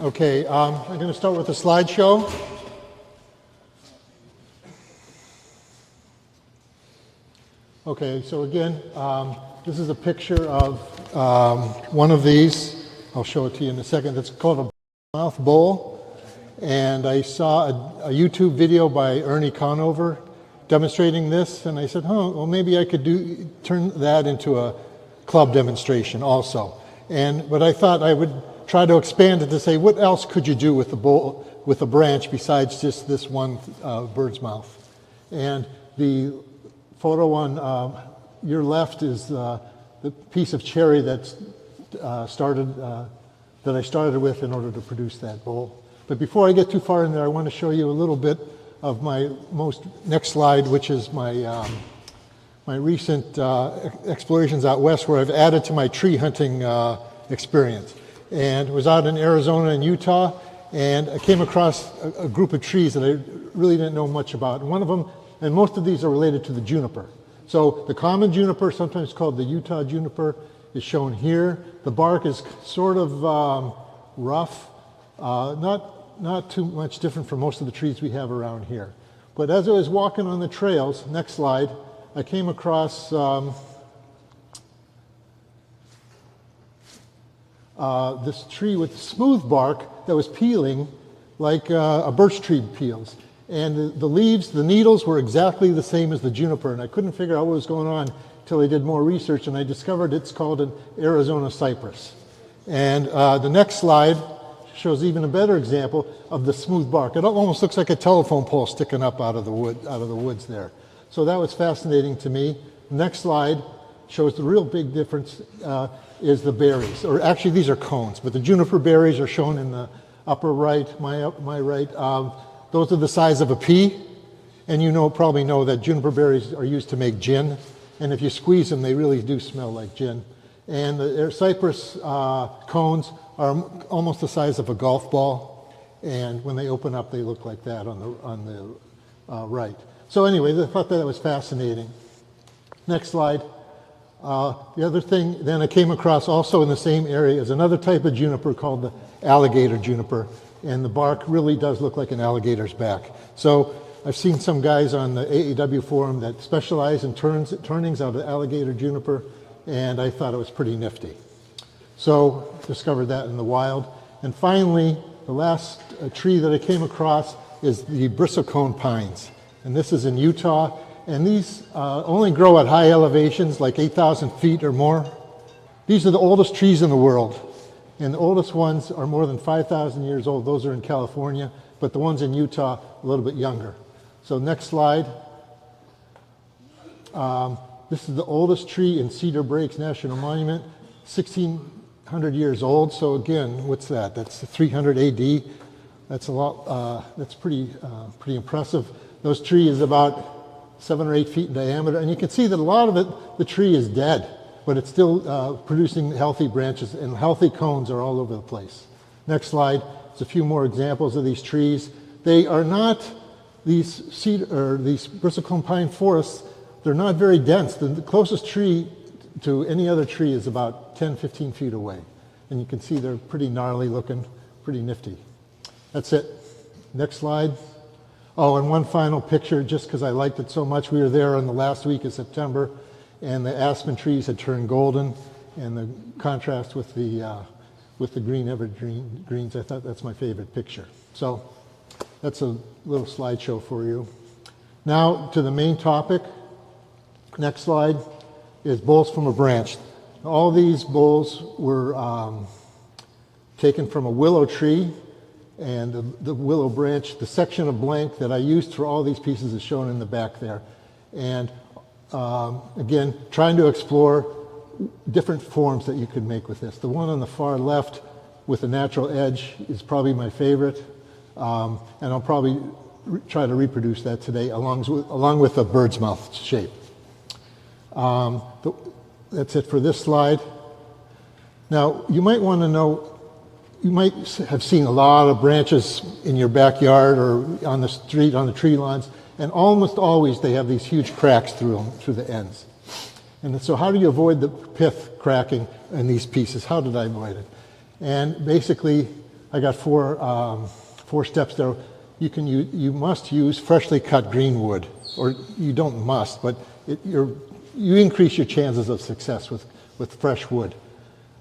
Okay, I'm going to start with a slideshow. Okay, so again, this is a picture of one of these. I'll show it to you in a second. It's called a mouth bowl. And I saw a YouTube video by Ernie Conover demonstrating this, and I said, well, maybe I could turn that into a club demonstration also. But I thought I would try to expand it to say, what else could you do with the bowl, with a branch besides just this one bird's mouth? And the photo on your left is the piece of cherry that I started with in order to produce that bowl. But before I get too far in there, I want to show you a little bit of my next slide, which is my my recent explorations out west, where I've added to my tree hunting experience. And was out in Arizona and Utah, and I came across a group of trees that I really didn't know much about. And one of them, and most of these are related to the juniper. So the common juniper, sometimes called the Utah juniper, is shown here. The bark is sort of rough, not too much different from most of the trees we have around here. But as I was walking on the trails, next slide, I came across this tree with smooth bark that was peeling like a birch tree peels. And the leaves, the needles were exactly the same as the juniper, and I couldn't figure out what was going on until I did more research, and I discovered it's called an Arizona cypress. And the next slide shows even a better example of the smooth bark. It almost looks like a telephone pole sticking up out of the woods there. So that was fascinating to me. Next slide shows the real big difference is the berries, or actually these are cones, but the juniper berries are shown in the upper right, my right. Those are the size of a pea, and you probably know that juniper berries are used to make gin, and if you squeeze them, they really do smell like gin. And the cypress cones are almost the size of a golf ball, and when they open up, they look like that on the right. So anyway, I thought that was fascinating. Next slide. The other thing then I came across also in the same area is another type of juniper called the alligator juniper, and the bark really does look like an alligator's back. So I've seen some guys on the AAW forum that specialize in turnings out of alligator juniper, and I thought it was pretty nifty. So discovered that in the wild. And finally, the last tree that I came across is the bristlecone pines. And this is in Utah. And these only grow at high elevations, like 8,000 feet or more. These are the oldest trees in the world. And the oldest ones are more than 5,000 years old. Those are in California. But the ones in Utah, a little bit younger. So next slide. This is the oldest tree in Cedar Breaks National Monument, 1,600 years old. So again, what's that? That's 300 AD. That's a lot. That's pretty impressive. Those tree is about 7 or 8 feet in diameter, and you can see that a lot of it, the tree is dead, but it's still producing healthy branches, and healthy cones are all over the place. Next slide. There's a few more examples of these trees. They are not these bristlecone pine forests. They're not very dense. The closest tree to any other tree is about 10, 15 feet away, and you can see they're pretty gnarly looking, pretty nifty. That's it. Next slide. Oh, and one final picture, just because I liked it so much. We were there in the last week of September, and the aspen trees had turned golden, and the contrast with the green evergreens, I thought that's my favorite picture. So that's a little slideshow for you. Now to the main topic. Next slide is bowls from a branch. All these bowls were taken from a willow tree. And the willow branch, the section of blank that I used for all these pieces is shown in the back there. And again, trying to explore different forms that you could make with this. The one on the far left with the natural edge is probably my favorite. And I'll probably try to reproduce that today along with the bird's mouth shape. That's it for this slide. Now, you might want to know, you might have seen a lot of branches in your backyard or on the street, on the tree lawns, and almost always they have these huge cracks through them, through the ends. And so how do you avoid the pith cracking in these pieces? How did I avoid it? And basically, I got four steps there. You must use freshly cut green wood, or you don't must, but you increase your chances of success with fresh wood.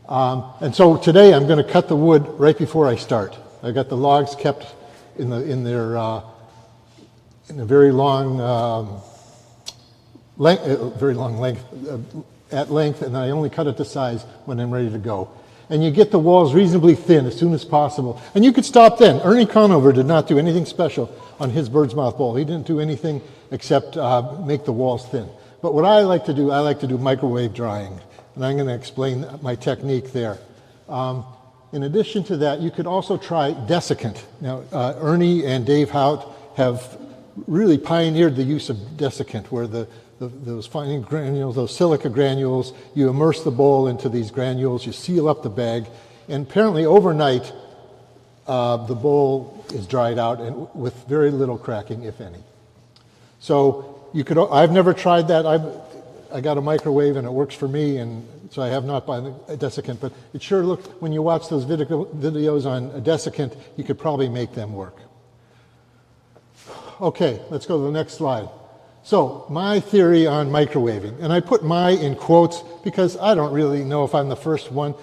And so today I'm going to cut the wood right before I start. I got the logs kept in a very long length, at length, and I only cut it to size when I'm ready to go. And you get the walls reasonably thin as soon as possible. And you could stop then. Ernie Conover did not do anything special on his bird's mouth bowl. He didn't do anything except make the walls thin. But what I like to do microwave drying. And I'm going to explain my technique there. In addition to that, you could also try desiccant. Now, Ernie and Dave Hout have really pioneered the use of desiccant, where those fine granules, those silica granules, you immerse the bowl into these granules, you seal up the bag, and apparently overnight the bowl is dried out and with very little cracking, if any. So I've never tried that. I got a microwave and it works for me, and so I have not bought a desiccant, but it sure looks, when you watch those videos on a desiccant, you could probably make them work. Okay, let's go to the next slide. So, my theory on microwaving, and I put "my" in quotes because I don't really know if I'm the first one.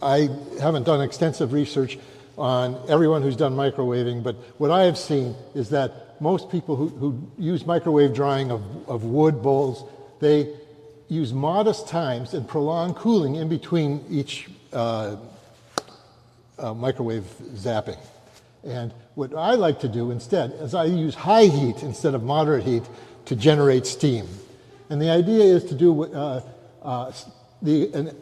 I haven't done extensive research on everyone who's done microwaving, but what I have seen is that most people who use microwave drying of wood bowls, they use modest times and prolonged cooling in between each microwave zapping. And what I like to do instead is I use high heat instead of moderate heat to generate steam. And the idea is to do the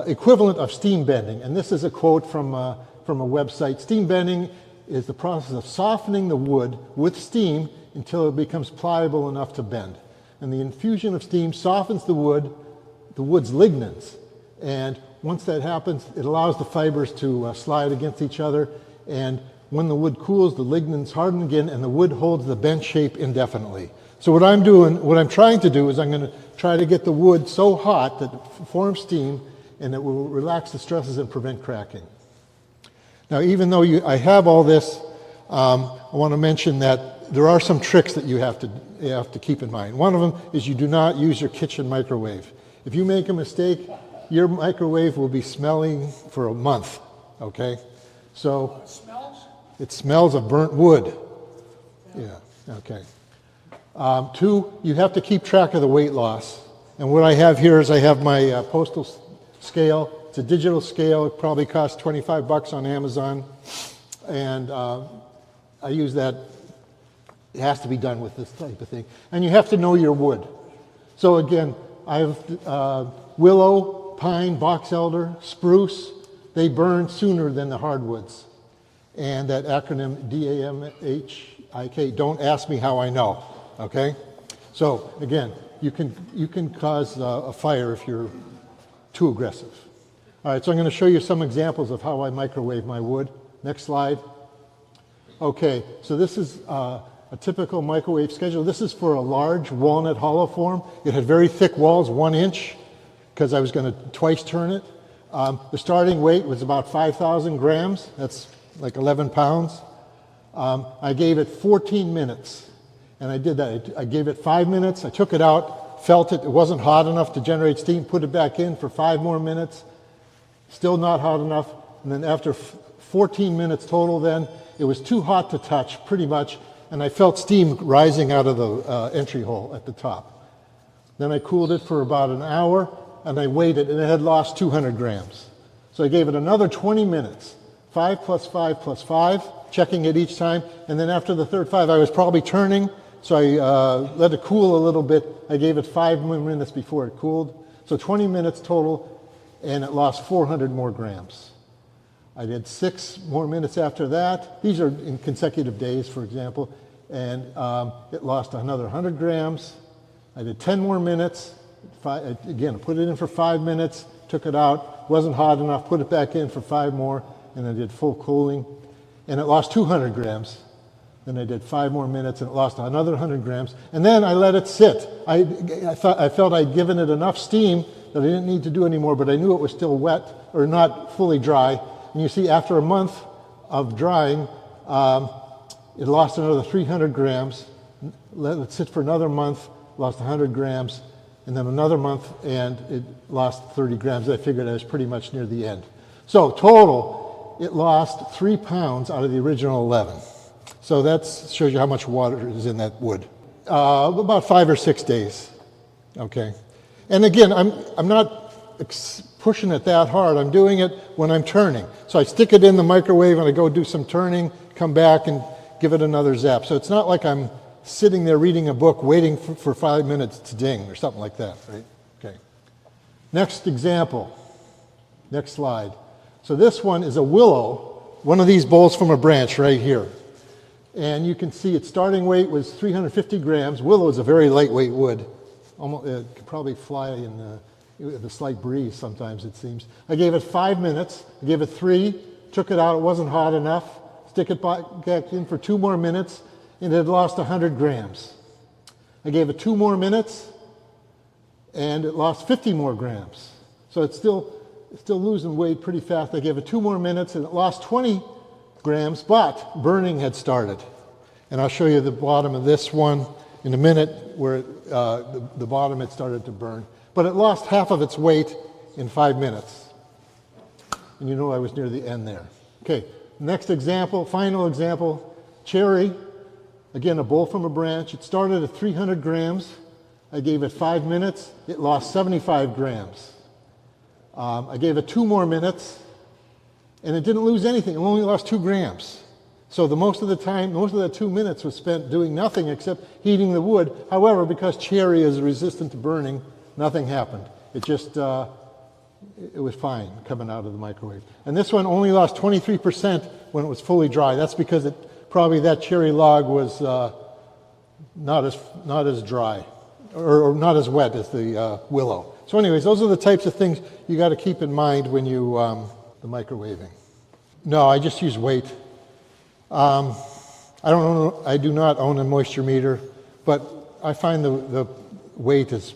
equivalent of steam bending. And this is a quote from a website. Steam bending is the process of softening the wood with steam until it becomes pliable enough to bend. And the infusion of steam softens the wood's lignins. And once that happens, it allows the fibers to slide against each other. And when the wood cools, the lignins harden again, and the wood holds the bent shape indefinitely. So what I'm trying to do is I'm going to try to get the wood so hot that it forms steam, and it will relax the stresses and prevent cracking. Now, even though I have all this, I want to mention that there are some tricks that you have to keep in mind. One of them is you do not use your kitchen microwave. If you make a mistake, your microwave will be smelling for a month. Okay, so it smells of burnt wood. Yeah. Okay. 2, you have to keep track of the weight loss. And what I have here is I have my postal scale. It's a digital scale. It probably costs $25 on Amazon. And I use that. It has to be done with this type of thing. And you have to know your wood. So again, I have willow, pine, box elder, spruce. They burn sooner than the hardwoods. And that acronym DAMHIK, don't ask me how I know. Okay? So again, you can cause a fire if you're too aggressive. All right, so I'm going to show you some examples of how I microwave my wood. Next slide. Okay, so this is a typical microwave schedule. This is for a large walnut hollow form. It had very thick walls, 1 inch, because I was going to twice turn it. The starting weight was about 5,000 grams. That's like 11 pounds. I gave it 14 minutes. And I did that. I gave it 5 minutes. I took it out, felt it. It wasn't hot enough to generate steam. Put it back in for 5 more minutes. Still not hot enough. And then after 14 minutes total then, it was too hot to touch, pretty much. And I felt steam rising out of the entry hole at the top. Then I cooled it for about an hour, and I waited, and it had lost 200 grams. So I gave it another 20 minutes. 5 plus 5 plus 5, checking it each time. And then after the third 5, I was probably turning. So I let it cool a little bit. I gave it 5 more minutes before it cooled. So 20 minutes total, and it lost 400 more grams. I did 6 more minutes after that. These are in consecutive days, for example. And it lost another 100 grams. I did 10 more minutes. Again, put it in for 5 minutes, took it out. Wasn't hot enough, put it back in for 5 more, and I did full cooling. And it lost 200 grams. Then I did 5 more minutes, and it lost another 100 grams. And then I let it sit. I felt I'd given it enough steam that I didn't need to do anymore, but I knew it was still wet or not fully dry. And you see, after a month, of drying, it lost another 300 grams. Let it sit for another month, lost 100 grams, and then another month, and it lost 30 grams. I figured I was pretty much near the end. So total, it lost 3 pounds out of the original 11. So that shows you how much water is in that wood. About 5 or 6 days. Okay. And again, I'm not pushing it that hard. I'm doing it when I'm turning. So I stick it in the microwave and I go do some turning, come back and give it another zap. So it's not like I'm sitting there reading a book waiting for 5 minutes to ding or something like that, right? Okay. Next example. Next slide. So this one is a willow, one of these bowls from a branch right here. And you can see its starting weight was 350 grams. Willow is a very lightweight wood. Almost, it could probably fly in the slight breeze sometimes, it seems. I gave it 5 minutes. I gave it 3, took it out. It wasn't hot enough. Stick it back in for 2 more minutes, and it had lost 100 grams. I gave it 2 more minutes, and it lost 50 more grams. So it's still losing weight pretty fast. I gave it 2 more minutes, and it lost 20 grams, but burning had started. And I'll show you the bottom of this one in a minute where the bottom had started to burn. But it lost half of its weight in 5 minutes. And you know I was near the end there. Okay, next example, final example, cherry. Again, a bowl from a branch. It started at 300 grams. I gave it 5 minutes. It lost 75 grams. I gave it 2 more minutes, and it didn't lose anything. It only lost 2 grams. So most of the time, most of that 2 minutes was spent doing nothing except heating the wood. However, because cherry is resistant to burning, nothing happened. It just, it was fine coming out of the microwave. And this one only lost 23% when it was fully dry. That's because probably that cherry log was not as dry or not as wet as the willow. So anyways, those are the types of things you got to keep in mind when you the microwaving. No, I just use weight. I do not own a moisture meter, but I find the weight is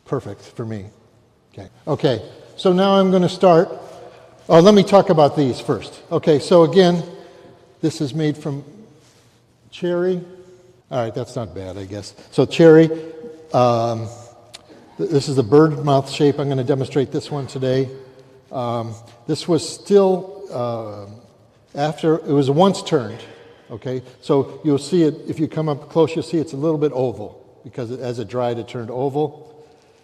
perfect for me. Okay, so now I'm going to start. Oh, let me talk about these first. Okay, so again, this is made from cherry. All right, that's not bad, I guess. So cherry, this is a bird mouth shape. I'm going to demonstrate this one today. This was still after, it was once turned, okay? So you'll see it, if you come up close, you'll see it's a little bit oval because as it dried, it turned oval.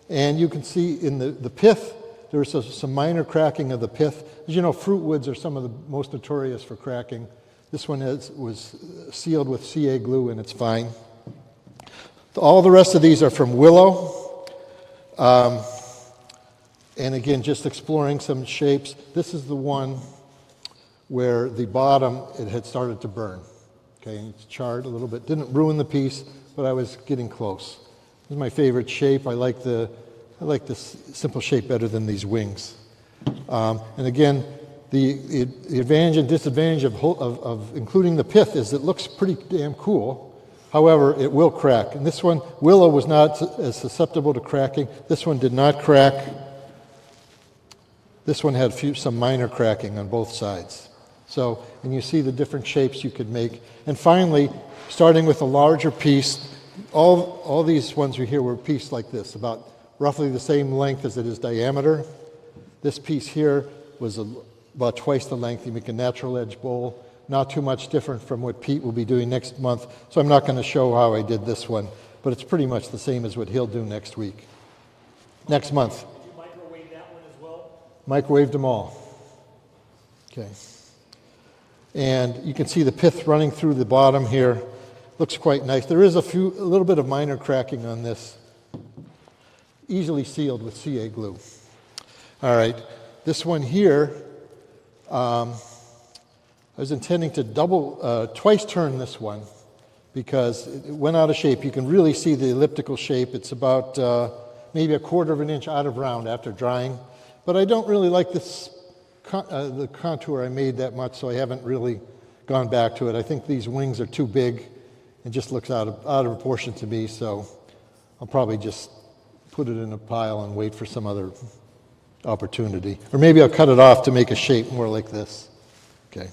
And you can see in the pith, there was some minor cracking of the pith. As you know, fruit woods are some of the most notorious for cracking. This one was sealed with CA glue and it's fine. All the rest of these are from willow. And again, just exploring some shapes. This is the one where the bottom, it had started to burn. Okay, and it's charred a little bit. Didn't ruin the piece, but I was getting close. This is my favorite shape. I like this simple shape better than these wings. And again, the advantage and disadvantage of including the pith is it looks pretty damn cool. However, it will crack. And this one, willow was not as susceptible to cracking. This one did not crack. This one had some minor cracking on both sides. So, and you see the different shapes you could make. And finally, starting with a larger piece, all these ones we here were pieced like this, about roughly the same length as it is diameter. This piece here was about twice the length. You make a natural edge bowl, not too much different from what Pete will be doing next month. So I'm not going to show how I did this one, but it's pretty much the same as what he'll do next month. Did you microwave that one as well? Microwaved them all. Okay. And you can see the pith running through the bottom here. Looks quite nice. There is a little bit of minor cracking on this. Easily sealed with CA glue. All right. This one here, I was intending to twice turn this one because it went out of shape. You can really see the elliptical shape. It's about maybe a 1/4 of an inch out of round after drying. But I don't really like this the contour I made that much, so I haven't really gone back to it. I think these wings are too big and just looks out of proportion to me, so I'll probably just put it in a pile and wait for some other opportunity. Or maybe I'll cut it off to make a shape more like this. Okay.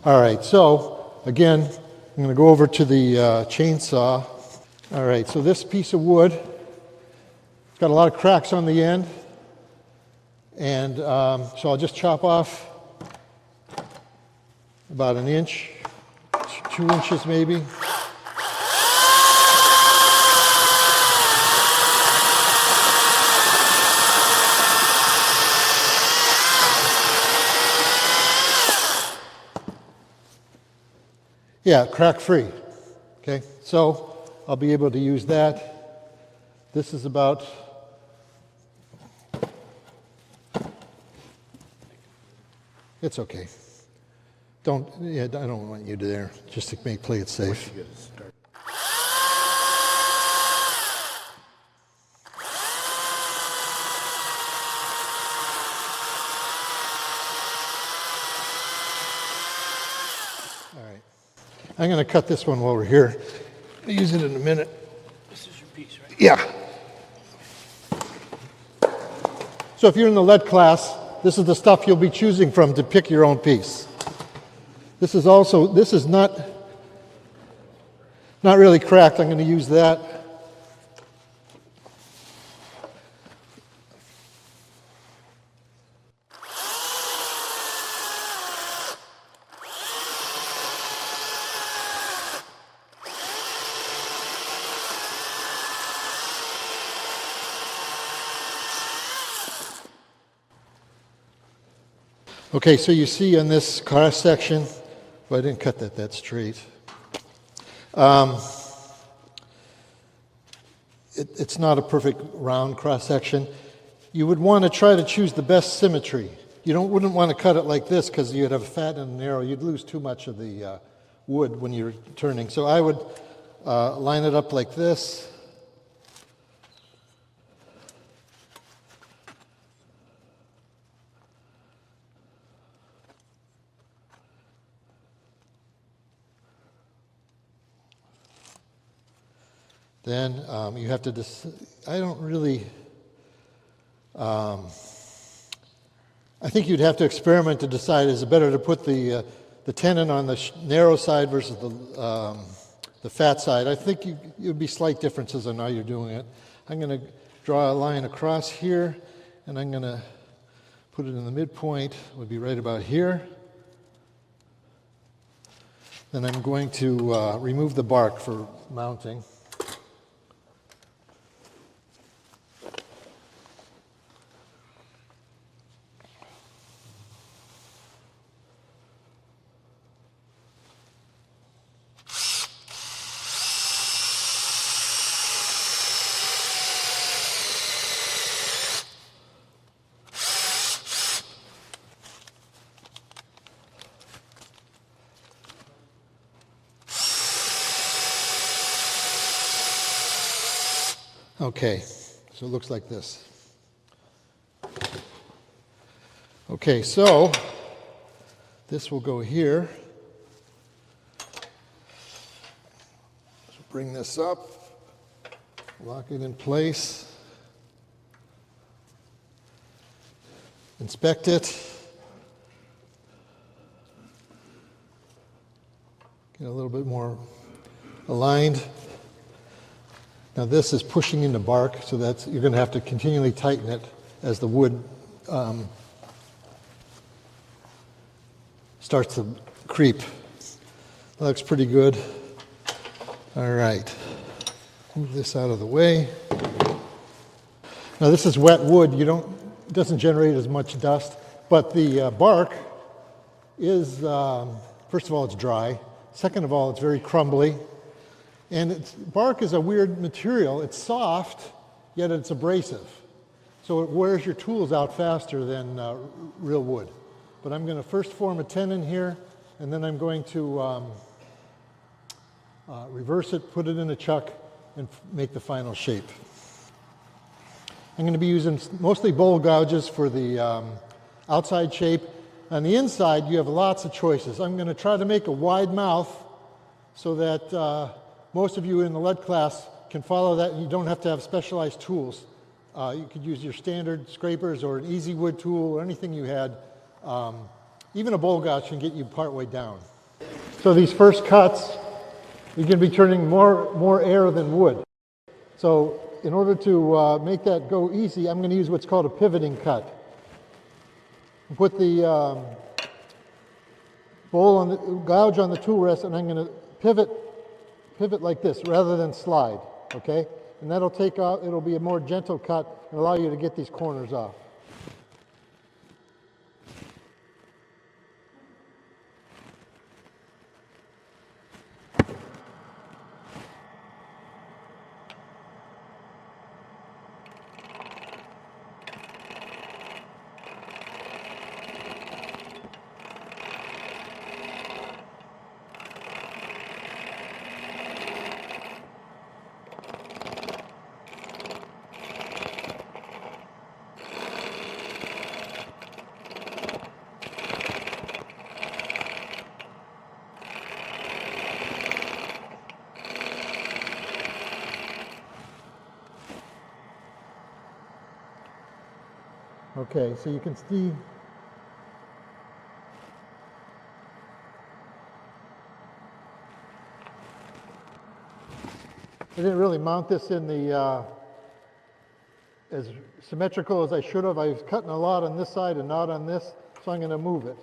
All right, so again, I'm going to go over to the chainsaw. All right, so this piece of wood, it's got a lot of cracks on the end, and so I'll just chop off about an inch, 2 inches maybe. Yeah, crack free. Okay, so I'll be able to use that. This is about it's okay. I don't want you to there, just to play it safe. All right. I'm going to cut this one while we're here. I'll use it in a minute. This is your piece, right? Yeah. So if you're in the lead class, this is the stuff you'll be choosing from to pick your own piece. This is not really cracked. I'm going to use that. Okay, so you see on this cross section, well, I didn't cut that straight. It's not a perfect round cross section. You would want to try to choose the best symmetry. You wouldn't want to cut it like this because you'd have fat and narrow. You'd lose too much of the wood when you're turning. So I would line it up like this. Then you have to I don't really, I think you'd have to experiment to decide, is it better to put the tenon on the narrow side versus the fat side? I think it would be slight differences on how you're doing it. I'm going to draw a line across here, and I'm going to put it in the midpoint. It would be right about here. Then I'm going to remove the bark for mounting. Okay, so it looks like this. Okay, so this will go here. So bring this up, lock it in place, inspect it, get a little bit more aligned. Now this is pushing into bark, so you're going to have to continually tighten it as the wood starts to creep. That looks pretty good. All right, move this out of the way. Now this is wet wood. It doesn't generate as much dust, but the bark is, first of all, it's dry. Second of all, it's very crumbly. And bark is a weird material. It's soft, yet it's abrasive. So it wears your tools out faster than real wood. But I'm going to first form a tenon here, and then I'm going to reverse it, put it in a chuck, and make the final shape. I'm going to be using mostly bowl gouges for the outside shape. On the inside, you have lots of choices. I'm going to try to make a wide mouth so that most of you in the lead class can follow that, and you don't have to have specialized tools. You could use your standard scrapers or an easy wood tool or anything you had Even a bowl gouge can get you partway down. So these first cuts, you're going to be turning more air than wood. So in order to make that go easy, I'm going to use what's called a pivoting cut. Put the bowl on the gouge on the tool rest, and I'm going to pivot like this rather than slide, okay? And that'll take out, it'll be a more gentle cut and allow you to get these corners off. Okay, so you can see I didn't really mount this in the as symmetrical as I should have. I was cutting a lot on this side and not on this, so I'm going to move it.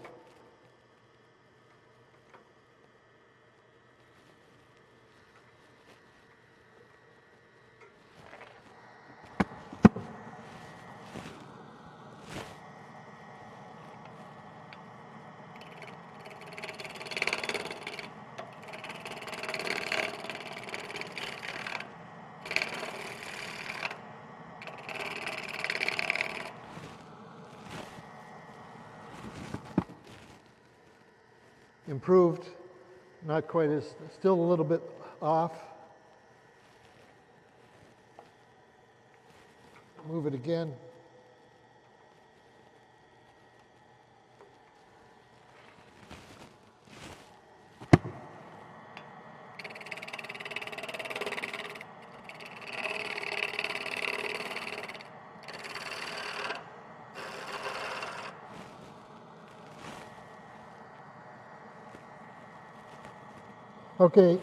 Improved, not quite as, still a little bit off. Move it again. Okay,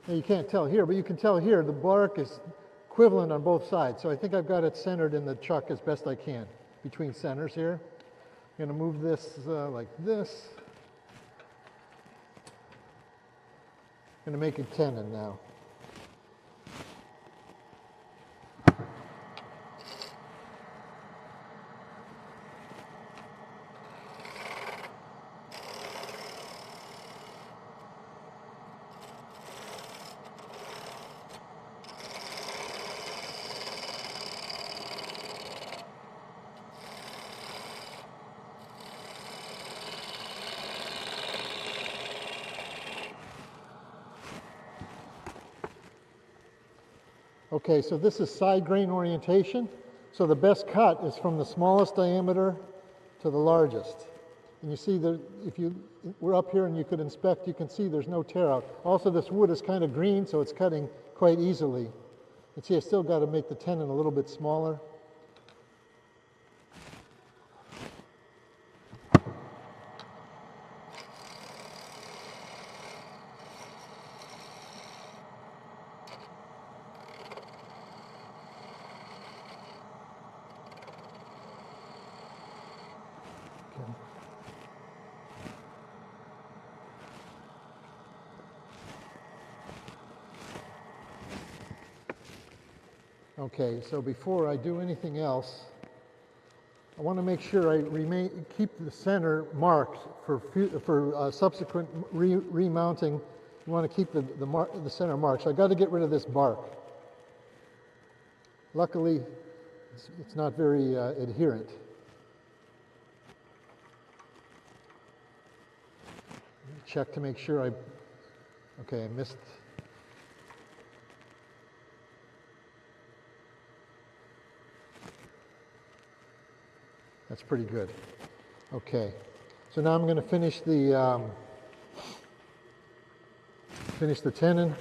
now you can't tell here, but you can tell here the bark is equivalent on both sides. So I think I've got it centered in the chuck as best I can between centers here. I'm going to move this like this. I'm going to make a tenon now. Okay, so this is side grain orientation. So the best cut is from the smallest diameter to the largest. And you see that if you were up here and you could inspect, you can see there's no tear out. Also, this wood is kind of green, so it's cutting quite easily. And see, I still got to make the tenon a little bit smaller. Okay, so before I do anything else, I want to make sure I keep the center marked for subsequent remounting. You want to keep the center marked. So I got to get rid of this bark. Luckily, it's not very adherent. Check to make sure okay, I missed. That's pretty good. Okay, so now I'm going to finish the tenon.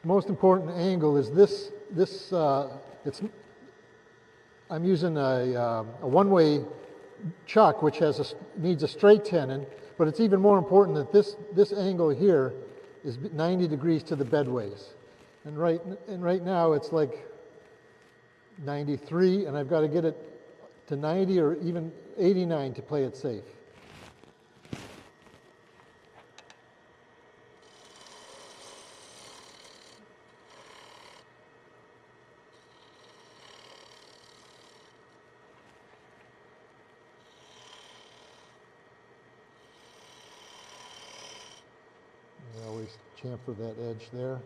Most important angle is this. I'm using a one-way chuck, which needs a straight tenon, but it's even more important that this angle here is 90 degrees to the bedways. And right now it's like 93, and I've got to get it to 90 or even 89 to play it safe. I always chamfer that edge there.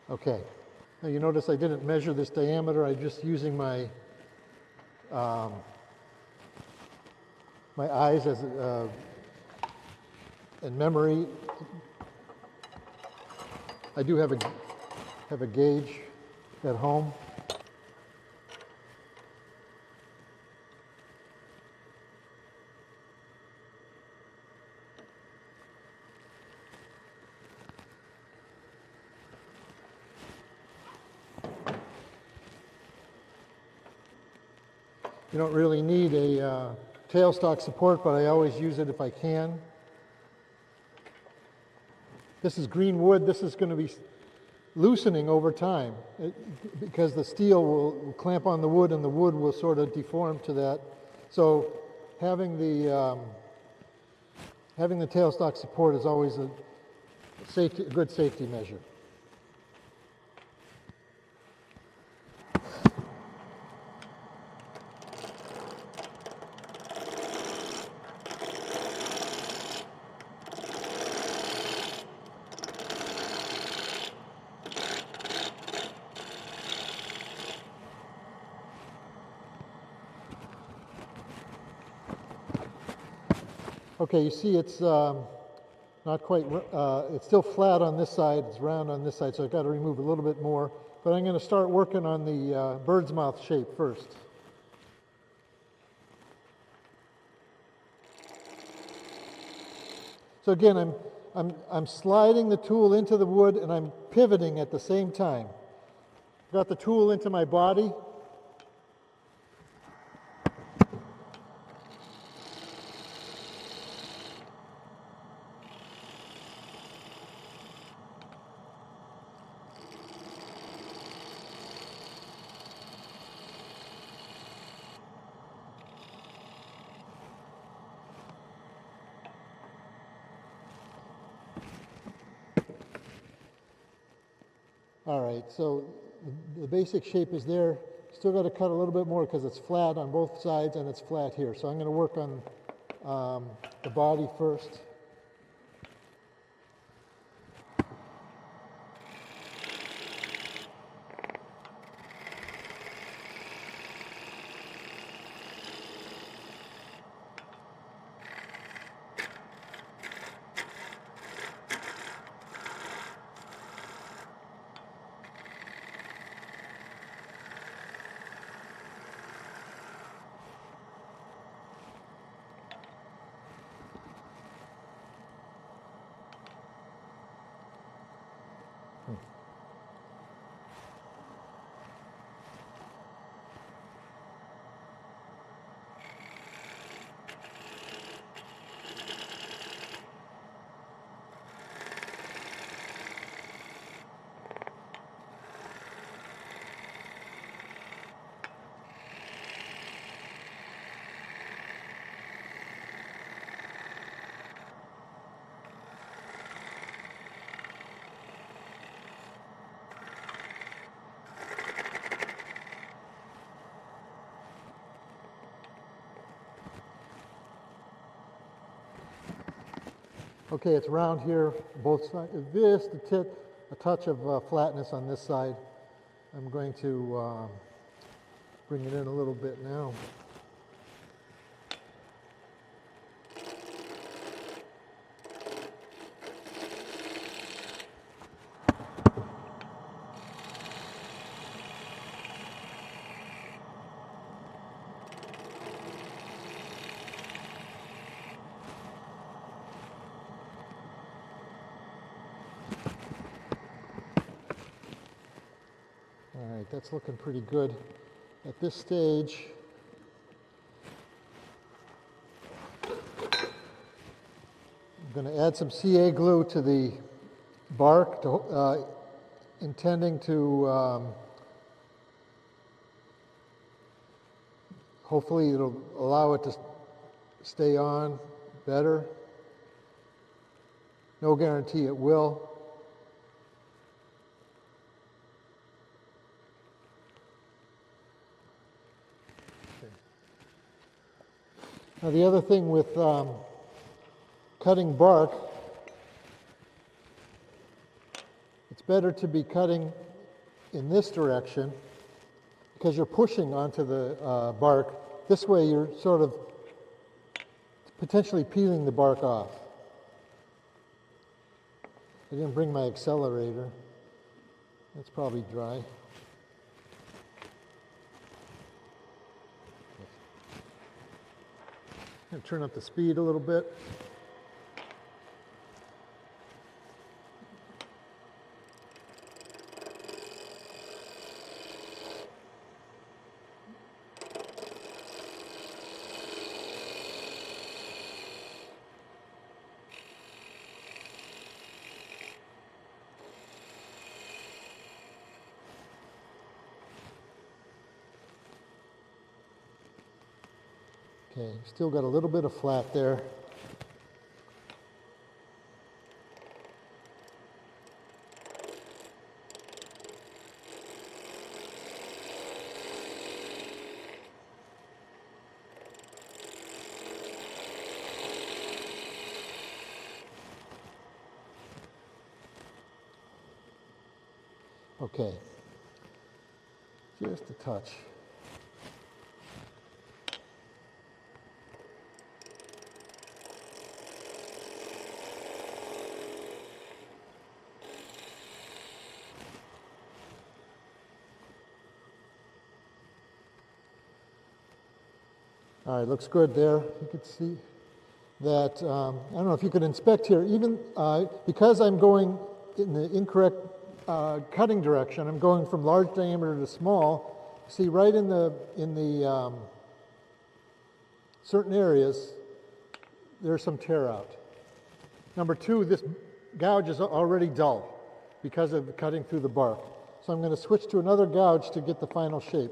Okay. Now you notice I didn't measure this diameter. I'm just using my my eyes as in memory. I do have a gauge at home. You don't really need a tailstock support, but I always use it if I can. This is green wood. This is going to be loosening over time because the steel will clamp on the wood and the wood will sort of deform to that. So having the tailstock support is always a good safety measure. Okay, you see it's not quite, it's still flat on this side, it's round on this side, so I've got to remove a little bit more. But I'm going to start working on the bird's mouth shape first. So again, I'm sliding the tool into the wood and I'm pivoting at the same time. Got the tool into my body. All right, so the basic shape is there. Still got to cut a little bit more because it's flat on both sides and it's flat here. So I'm going to work on the body first. Okay, it's round here, both sides. This, the tip, a touch of flatness on this side. I'm going to bring it in a little bit now. All right, right, that's looking pretty good. At this stage, I'm going to add some CA glue to the bark, intending to hopefully it'll allow it to stay on better. No guarantee it will. Okay. Now the other thing with cutting bark, it's better to be cutting in this direction because you're pushing onto the bark. This way you're sort of potentially peeling the bark off. I didn't bring my accelerator. That's probably dry. I'm going to turn up the speed a little bit. Okay, still got a little bit of flat there. Okay, just a touch. All right, looks good there. You can see that, I don't know if you could inspect here, even because I'm going in the incorrect cutting direction, I'm going from large diameter to small. See right in the certain areas, there's some tear out. Number two, this gouge is already dull because of cutting through the bark. So I'm going to switch to another gouge to get the final shape.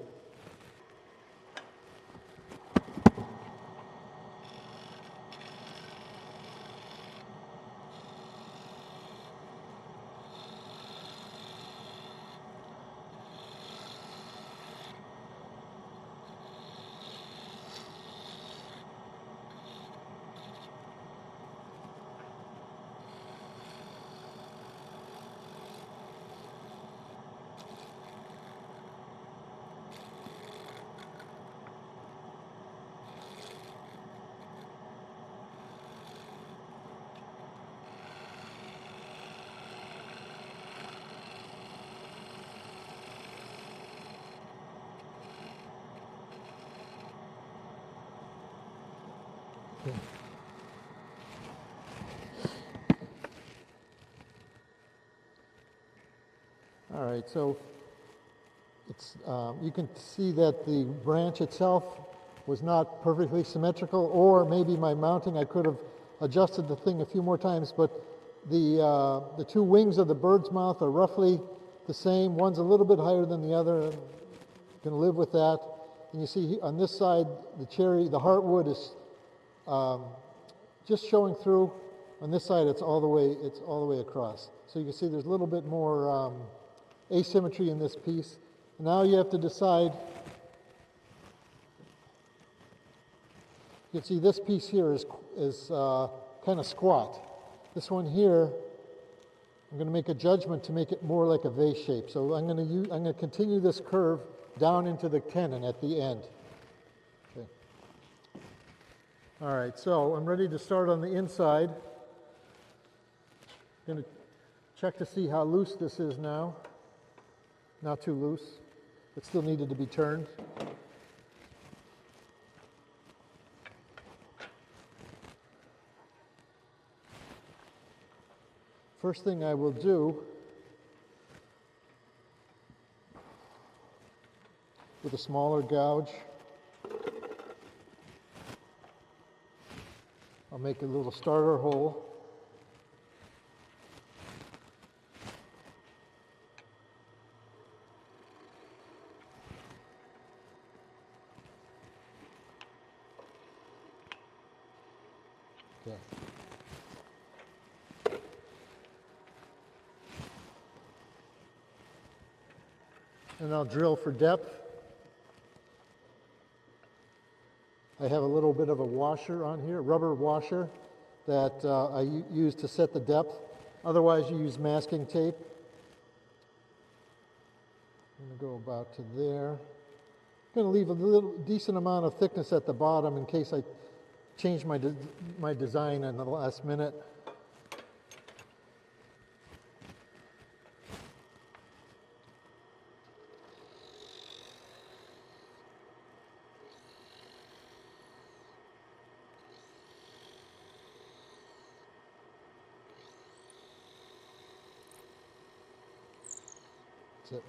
All right, so it's, you can see that the branch itself was not perfectly symmetrical, or maybe my mounting, I could have adjusted the thing a few more times, but the two wings of the bird's mouth are roughly the same. One's a little bit higher than the other, and you can live with that. And you see on this side, the heartwood is just showing through. On this side, it's all the way across. So you can see there's a little bit more asymmetry in this piece. Now you have to decide. You can see this piece here is kind of squat. This one here, I'm going to make a judgment to make it more like a vase shape. So I'm going to continue this curve down into the tenon at the end. Okay. All right, so I'm ready to start on the inside. I'm going to check to see how loose this is now. Not too loose. It still needed to be turned. First thing I will do with a smaller gouge. I'll make a little starter hole. Okay. And I'll drill for depth. I have a little bit of a washer on here, rubber washer, that I use to set the depth. Otherwise, you use masking tape. I'm going to go about to there. I'm going to leave a little decent amount of thickness at the bottom in case I change my design in the last minute. That's it.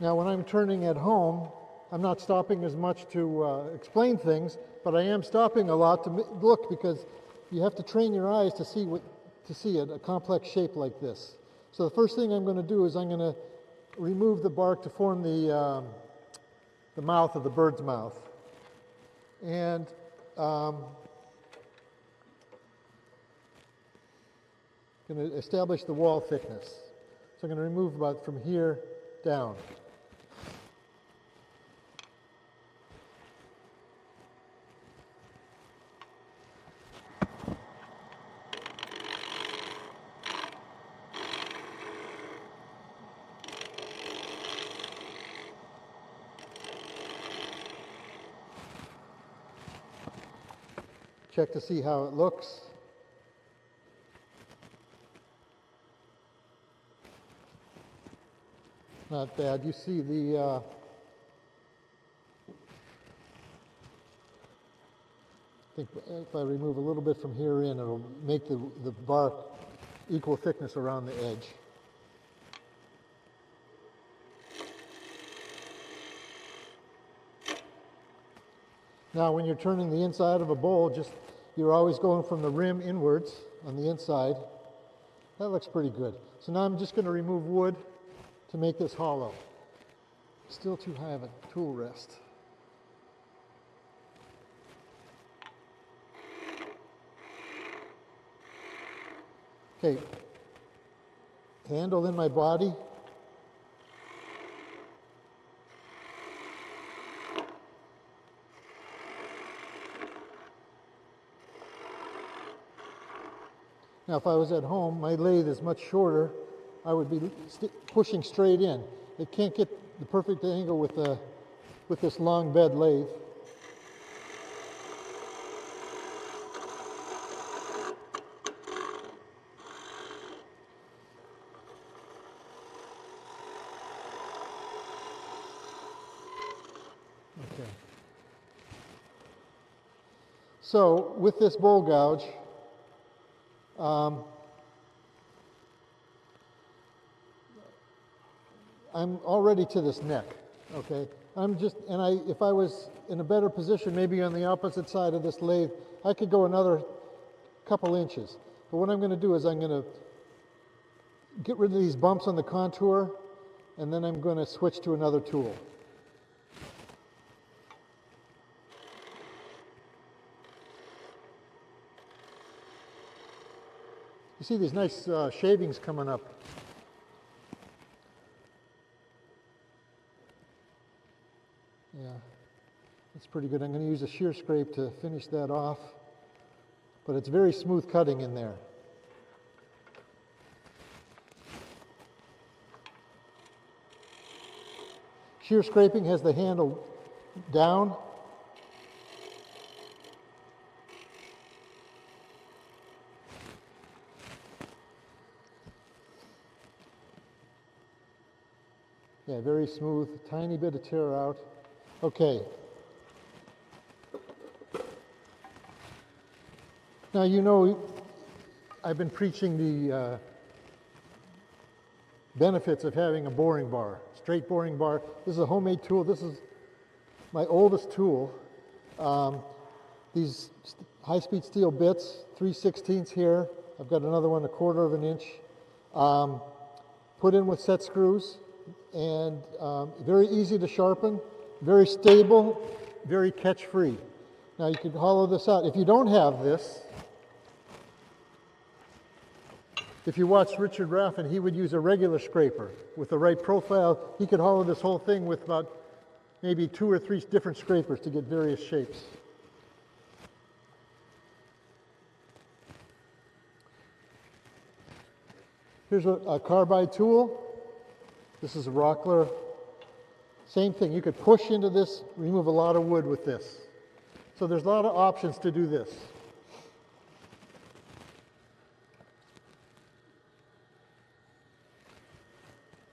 Now, when I'm turning at home, I'm not stopping as much to explain things, but I am stopping a lot to look, because you have to train your eyes to see a complex shape like this. So the first thing I'm going to do is I'm going to remove the bark to form the mouth of the bird's mouth. And going to establish the wall thickness. So I'm going to remove about from here down. Check to see how it looks. Not bad. You see the I think if I remove a little bit from here in, it'll make the bark equal thickness around the edge. Now, when you're turning the inside of a bowl, you're always going from the rim inwards on the inside. That looks pretty good. So now I'm just going to remove wood to make this hollow. Still too high of a tool rest. Okay, handle in my body. Now, if I was at home, my lathe is much shorter. I would be pushing straight in. It can't get the perfect angle with this long bed lathe. Okay. So with this bowl gouge, I'm already to this neck, okay? If I was in a better position, maybe on the opposite side of this lathe, I could go another couple inches. But what I'm going to do is I'm going to get rid of these bumps on the contour, and then I'm going to switch to another tool. You see these nice shavings coming up. Yeah, that's pretty good. I'm going to use a shear scrape to finish that off, but it's very smooth cutting in there. Shear scraping has the handle down. Yeah, very smooth, tiny bit of tear out. Okay. Now, you know, I've been preaching the benefits of having a boring bar, straight boring bar. This is a homemade tool. This is my oldest tool. These high-speed steel bits, 3/16 here. I've got another one 1/4 of an inch. Put in with set screws, and very easy to sharpen, very stable, very catch-free. Now you can hollow this out. If you don't have this, if you watch Richard Raffin, he would use a regular scraper with the right profile. He could hollow this whole thing with about maybe 2 or 3 different scrapers to get various shapes. Here's a carbide tool. This is a rockler. Same thing, you could push into this, remove a lot of wood with this. So there's a lot of options to do this.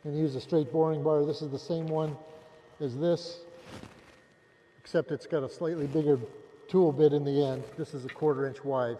And use a straight boring bar. This is the same one as this, except it's got a slightly bigger tool bit in the end. This is 1/4 inch wide.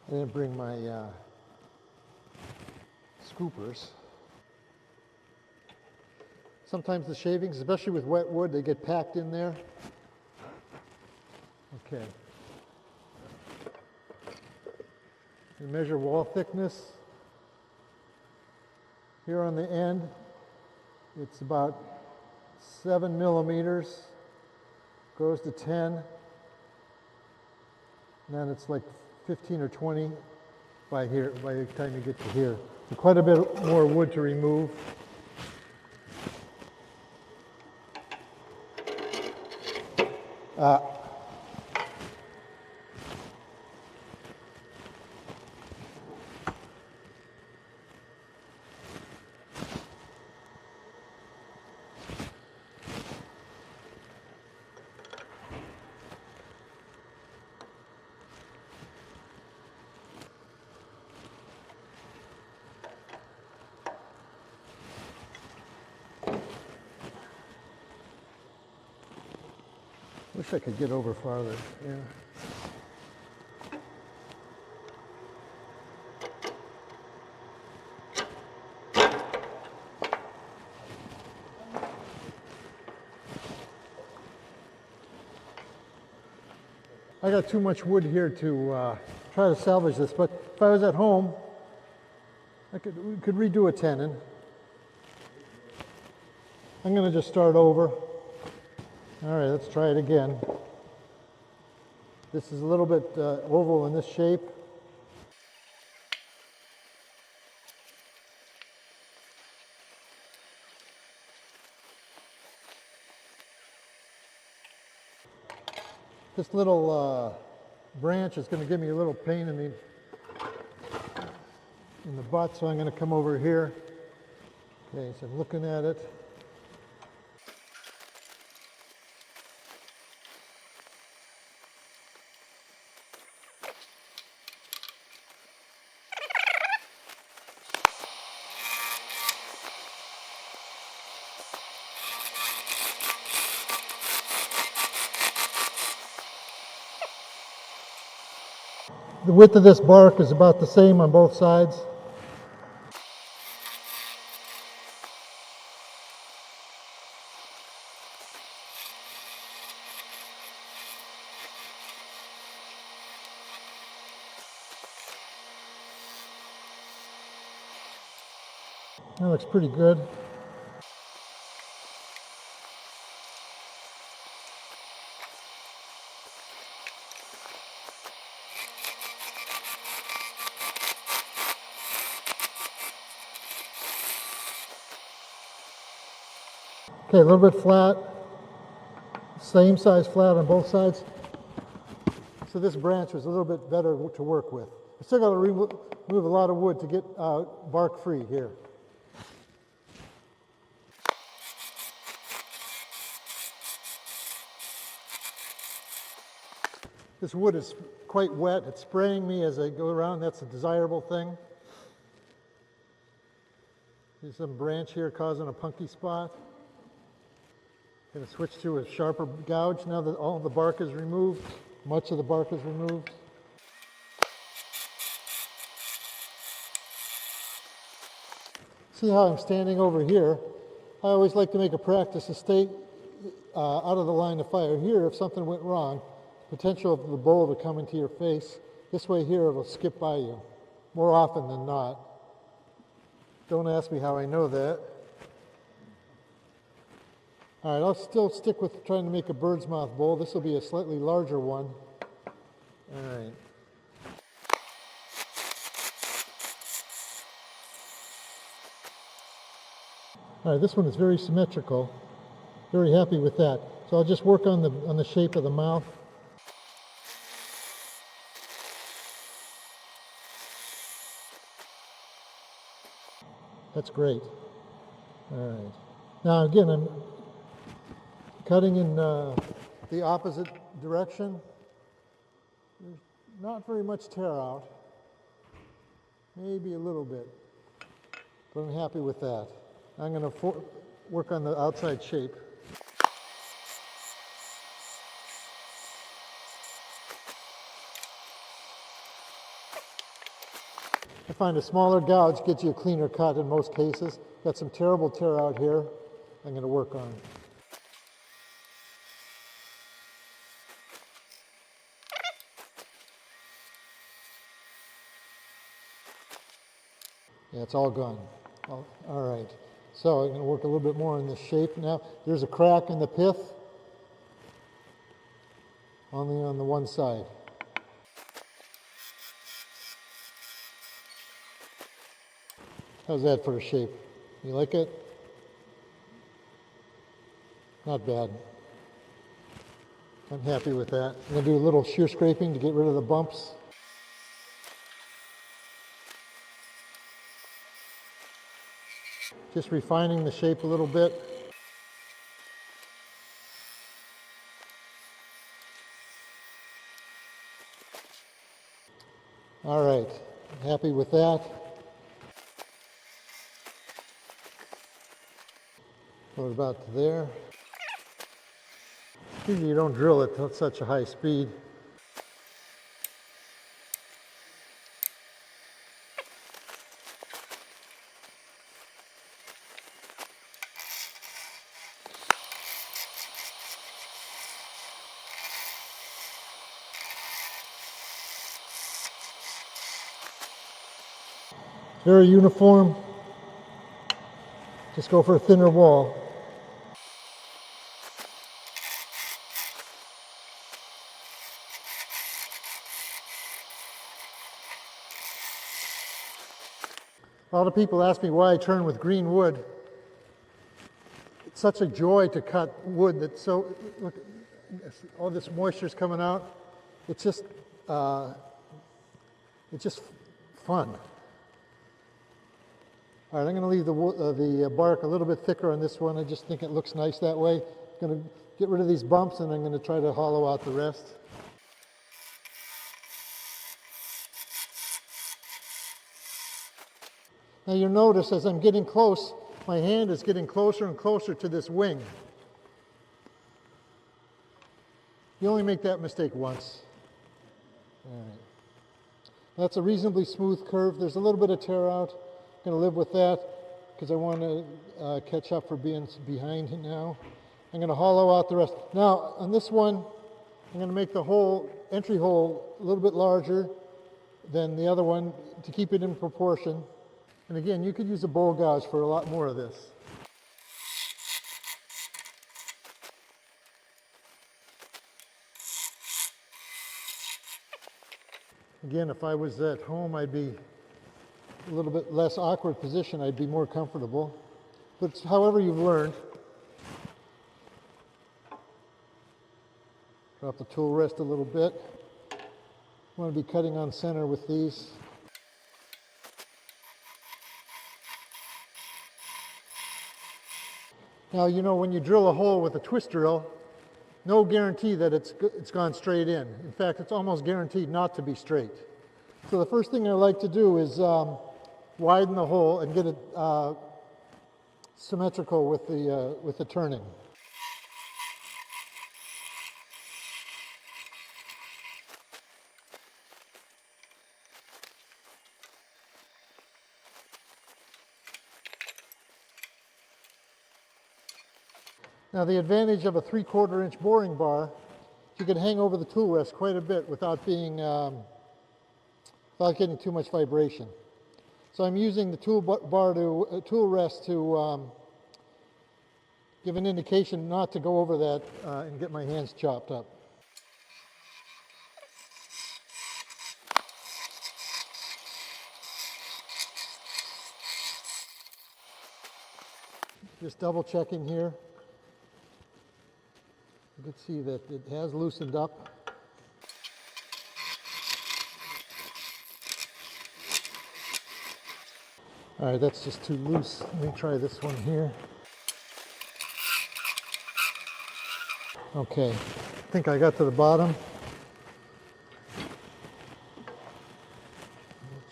I didn't bring my scoopers. Sometimes the shavings, especially with wet wood, they get packed in there. Okay. We measure wall thickness. Here on the end, it's about 7 millimeters, goes to 10, and then it's like 15 or 20 by here, by the time you get to here. So quite a bit more wood to remove. Wish I could get over farther. Yeah. I got too much wood here to try to salvage this, but if I was at home, we could redo a tenon. I'm going to just start over. All right, let's try it again. This is a little bit oval in this shape. This little branch is going to give me a little pain in the butt, so I'm going to come over here. Okay, so I'm looking at it. The width of this bark is about the same on both sides. That looks pretty good. Okay, a little bit flat, same size flat on both sides. So this branch was a little bit better to work with. I still got to remove a lot of wood to get bark free here. This wood is quite wet. It's spraying me as I go around. That's a desirable thing. There's some branch here causing a punky spot. Going to switch to a sharper gouge now that all the bark is removed. Much of the bark is removed. See how I'm standing over here? I always like to make a practice to stay out of the line of fire. Here, if something went wrong, potential of the bowl to come into your face. This way here, it'll skip by you, more often than not. Don't ask me how I know that. All right, I'll still stick with trying to make a bird's mouth bowl. This will be a slightly larger one. All right. All right, this one is very symmetrical. Very happy with that. So I'll just work on the shape of the mouth. That's great. All right. Now again, I'm cutting in the opposite direction. There's not very much tear out. Maybe a little bit. But I'm happy with that. I'm going to work on the outside shape. I find a smaller gouge gets you a cleaner cut in most cases. Got some terrible tear out here I'm going to work on. Yeah, it's all gone. All right. So I'm going to work a little bit more on the shape now. There's a crack in the pith, only on the one side. How's that for a shape? You like it? Not bad. I'm happy with that. I'm going to do a little shear scraping to get rid of the bumps. Just refining the shape a little bit. All right, happy with that. What about there? Usually you don't drill it at such a high speed. Very uniform. Just go for a thinner wall. A lot of people ask me why I turn with green wood. It's such a joy to cut wood that's so, look, all this moisture's coming out. It's just fun. All right, I'm going to leave the bark a little bit thicker on this one. I just think it looks nice that way. I'm going to get rid of these bumps and I'm going to try to hollow out the rest. Now you'll notice as I'm getting close, my hand is getting closer and closer to this wing. You only make that mistake once. All right. That's a reasonably smooth curve. There's a little bit of tear out. I'm going to live with that because I want to catch up for being behind now. I'm going to hollow out the rest. Now on this one, I'm going to make the hole, entry hole, a little bit larger than the other one to keep it in proportion. And again, you could use a bowl gouge for a lot more of this. Again, if I was at home, I'd be a little bit less awkward position. I'd be more comfortable. But it's however you've learned. Drop the tool rest a little bit. You want to be cutting on center with these. Now, you know, when you drill a hole with a twist drill, no guarantee that it's gone straight in. In fact, it's almost guaranteed not to be straight. So the first thing I like to do is widen the hole and get it symmetrical with the turning. Now the advantage of a 3/4 inch boring bar, you can hang over the tool rest quite a bit without getting too much vibration. So I'm using the tool rest to give an indication not to go over that and get my hands chopped up. Just double checking here. You can see that it has loosened up. All right, that's just too loose. Let me try this one here. Okay, I think I got to the bottom.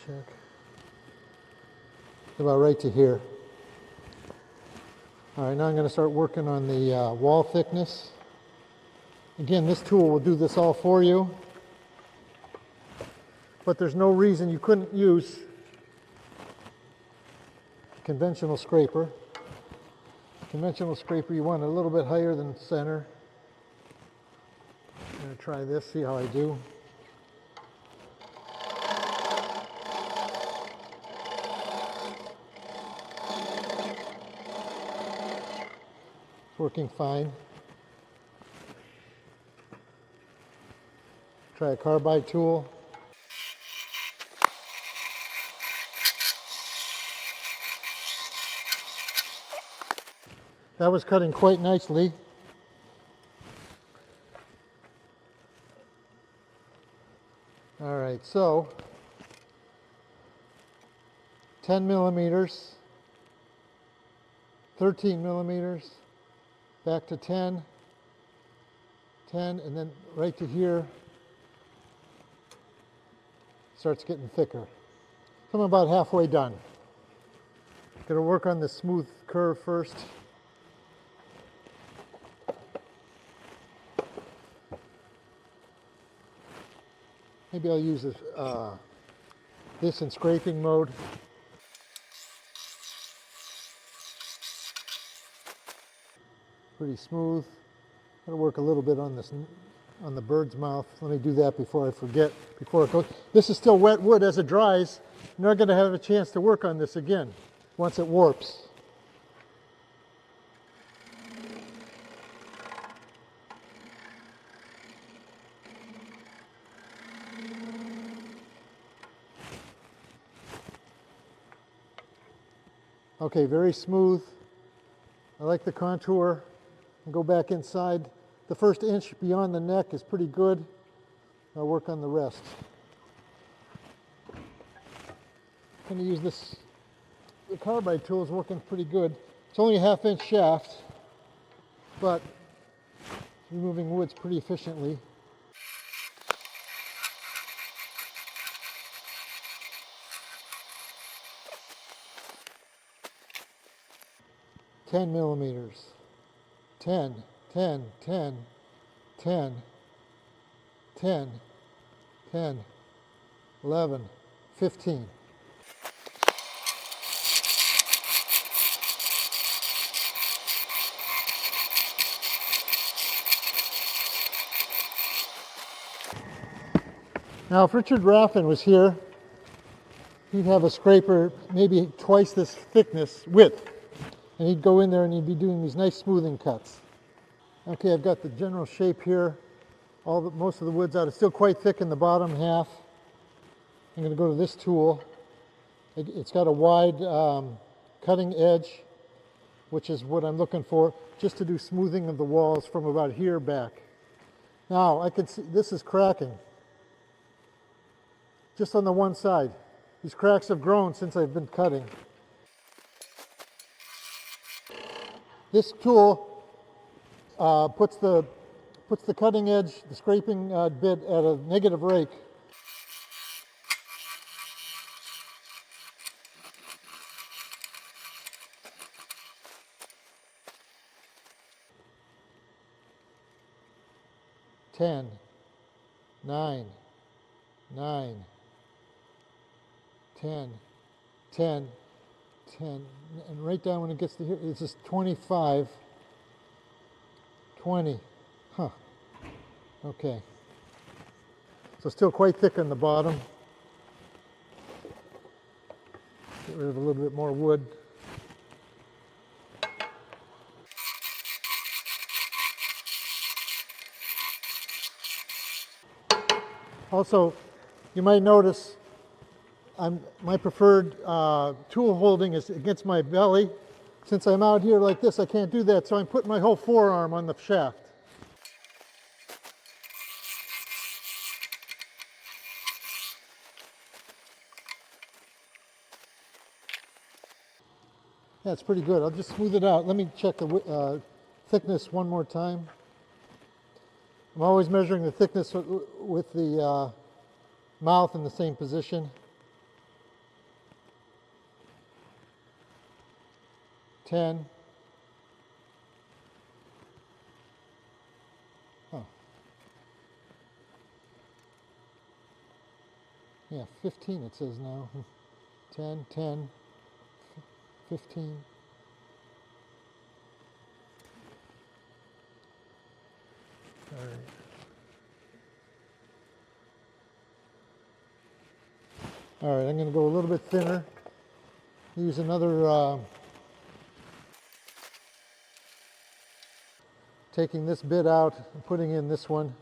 Check. About right to here. All right, now I'm going to start working on the wall thickness. Again, this tool will do this all for you, but there's no reason you couldn't use a conventional scraper. Conventional scraper, you want it a little bit higher than center. I'm going to try this, see how I do. It's working fine. Try a carbide tool. That was cutting quite nicely. All right, so 10 millimeters, 13 millimeters, back to 10, 10, and then right to here. Starts getting thicker. So I'm about halfway done. Going to work on the smooth curve first. Maybe I'll use this in scraping mode. Pretty smooth. I'll work a little bit on this, on the bird's mouth. Let me do that before I forget, before it goes. This is still wet wood. As it dries, you're not going to have a chance to work on this again once it warps. Okay, very smooth. I like the contour. And go back inside. The first inch beyond the neck is pretty good. I'll work on the rest. I'm going to use this. The carbide tool is working pretty good. It's only a 1/2 inch shaft, but it's removing woods pretty efficiently. Ten millimeters. 10, 10, 10, 10, 10, 10, 11, 15. Now, if Richard Raffin was here, he'd have a scraper maybe twice this width, and he'd go in there and he'd be doing these nice smoothing cuts. Okay, I've got the general shape here. Most of the wood's out. It's still quite thick in the bottom half. I'm going to go to this tool. It's got a wide cutting edge, which is what I'm looking for, just to do smoothing of the walls from about here back. Now, I can see this is cracking, just on the one side. These cracks have grown since I've been cutting. This tool puts the cutting edge, the scraping bit at a negative rake. Ten, 9, 9, 10, 10, 10, and right down when it gets to here, it's just 25, 20, huh, okay. So still quite thick on the bottom. Get rid of a little bit more wood. Also, you might notice my preferred tool holding is against my belly. Since I'm out here like this, I can't do that, so I'm putting my whole forearm on the shaft. Yeah, it's pretty good. I'll just smooth it out. Let me check the thickness one more time. I'm always measuring the thickness with the mouth in the same position. 10. Oh. Yeah, 15 it says now. 10, 10, 15. All right. All right, I'm going to go a little bit thinner. Use another, taking this bit out and putting in this one.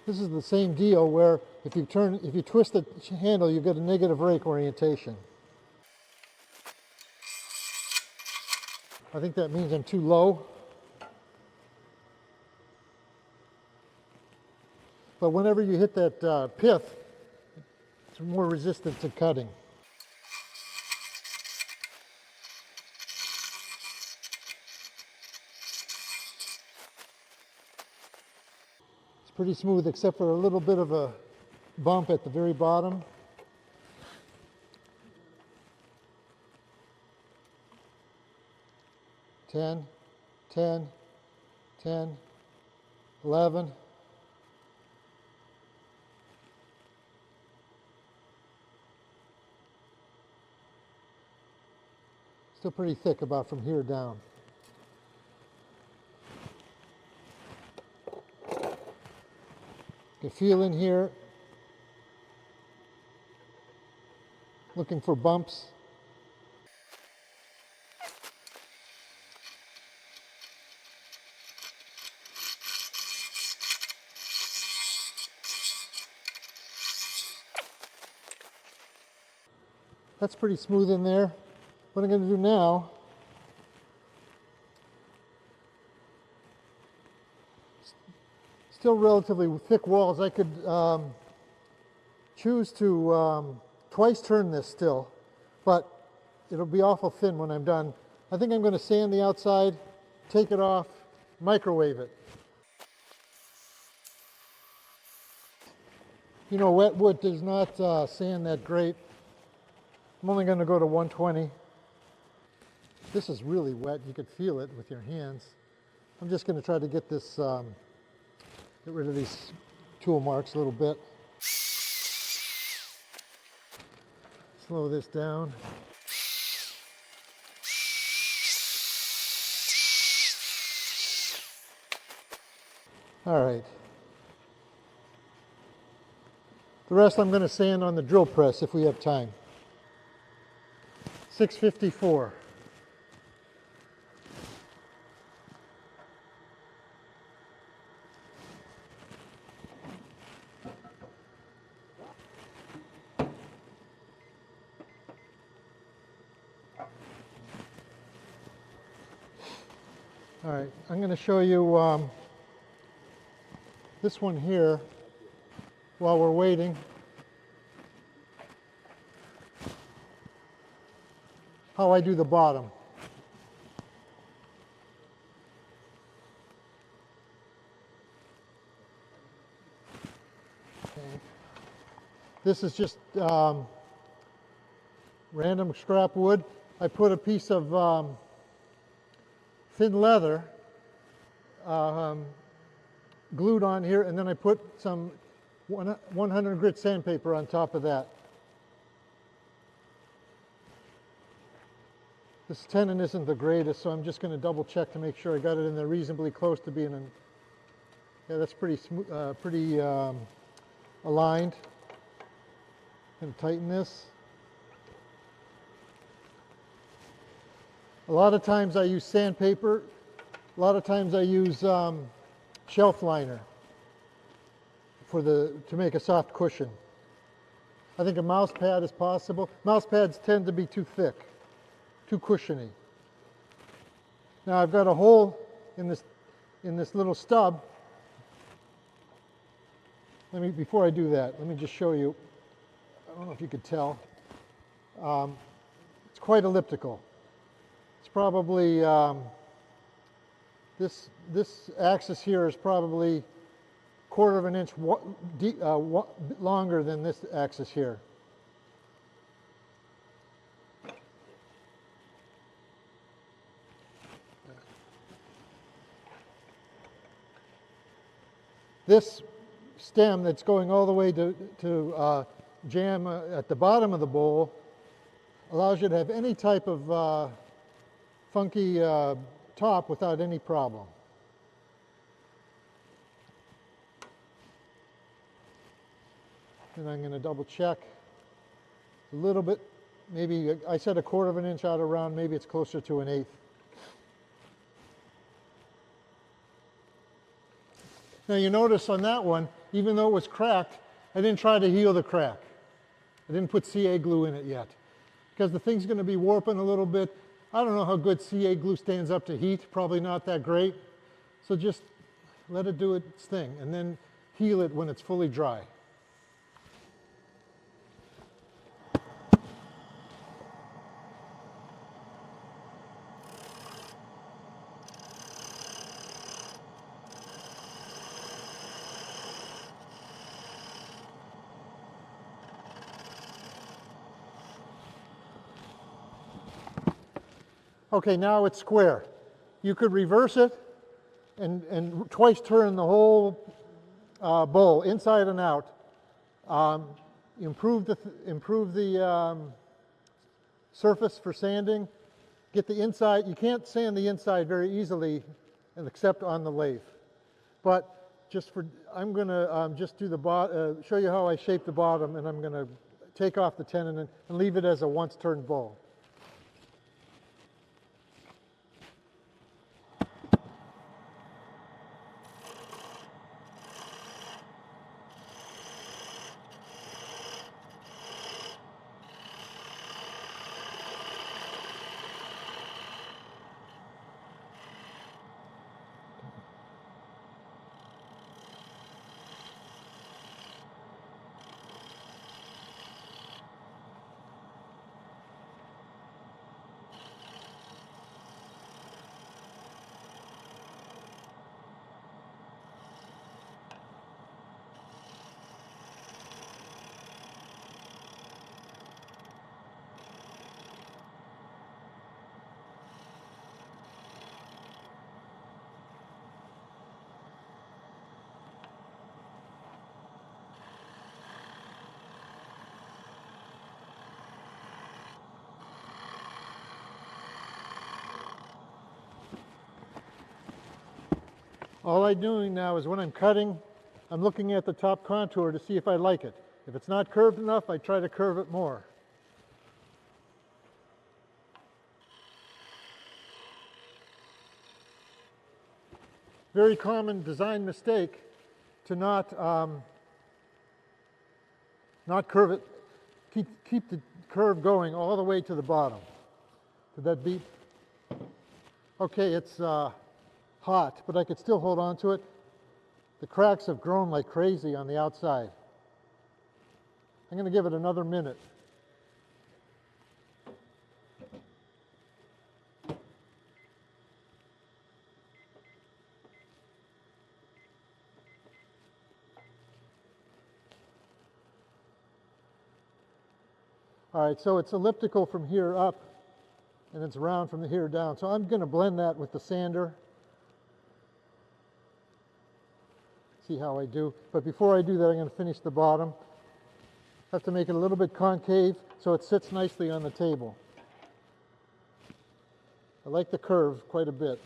This is the same deal where if you twist the handle, you get a negative rake orientation. I think that means I'm too low. But whenever you hit that pith, it's more resistant to cutting. It's pretty smooth except for a little bit of a bump at the very bottom. Ten, 10, 10, 11. Still pretty thick about from here down. You feel in here, looking for bumps. That's pretty smooth in there. What I'm going to do now, still relatively thick walls. I could choose to twice turn this still, but it'll be awful thin when I'm done. I think I'm going to sand the outside, take it off, microwave it. You know, wet wood does not sand that great. I'm only going to go to 120. This is really wet. You could feel it with your hands. I'm just going to try to get this, get rid of these tool marks a little bit. Slow this down. All right. The rest I'm going to sand on the drill press if we have time. 654. All right, I'm going to show you this one here while we're waiting. How I do the bottom. Okay. This is just random scrap wood. I put a piece of thin leather glued on here, and then I put some 100 grit sandpaper on top of that. This tenon isn't the greatest, so I'm just going to double check to make sure I got it in there reasonably close to being in. Yeah, that's pretty smooth, pretty aligned. Going to tighten this. A lot of times I use sandpaper. A lot of times I use shelf liner to make a soft cushion. I think a mouse pad is possible. Mouse pads tend to be too thick, too cushiony. Now I've got a hole in this little stub. Before I do that, let me just show you. I don't know if you could tell. It's quite elliptical. It's probably this axis here is probably 1/4 of an inch longer than this axis here. This stem that's going all the way to jam at the bottom of the bowl allows you to have any type of funky top without any problem. And I'm going to double check a little bit. Maybe I said 1/4 of an inch out around, maybe it's closer to 1/8. Now you notice on that one, even though it was cracked, I didn't try to heal the crack. I didn't put CA glue in it yet, because the thing's going to be warping a little bit. I don't know how good CA glue stands up to heat, probably not that great. So just let it do its thing, and then heal it when it's fully dry. Okay, now it's square. You could reverse it and twice turn the whole bowl inside and out. Improve the surface for sanding. Get the inside. You can't sand the inside very easily, except on the lathe. But I'm going to just do show you how I shape the bottom, and I'm going to take off the tenon and leave it as a once-turned bowl. All I'm doing now is when I'm cutting, I'm looking at the top contour to see if I like it. If it's not curved enough, I try to curve it more. Very common design mistake to not curve it, keep the curve going all the way to the bottom. Did that beep? Okay, it's hot, but I could still hold on to it. The cracks have grown like crazy on the outside. I'm going to give it another minute. All right, so it's elliptical from here up, and it's round from here down. So I'm going to blend that with the sander. See how I do. But before I do that, I'm going to finish the bottom. Have to make it a little bit concave so it sits nicely on the table. I like the curve quite a bit.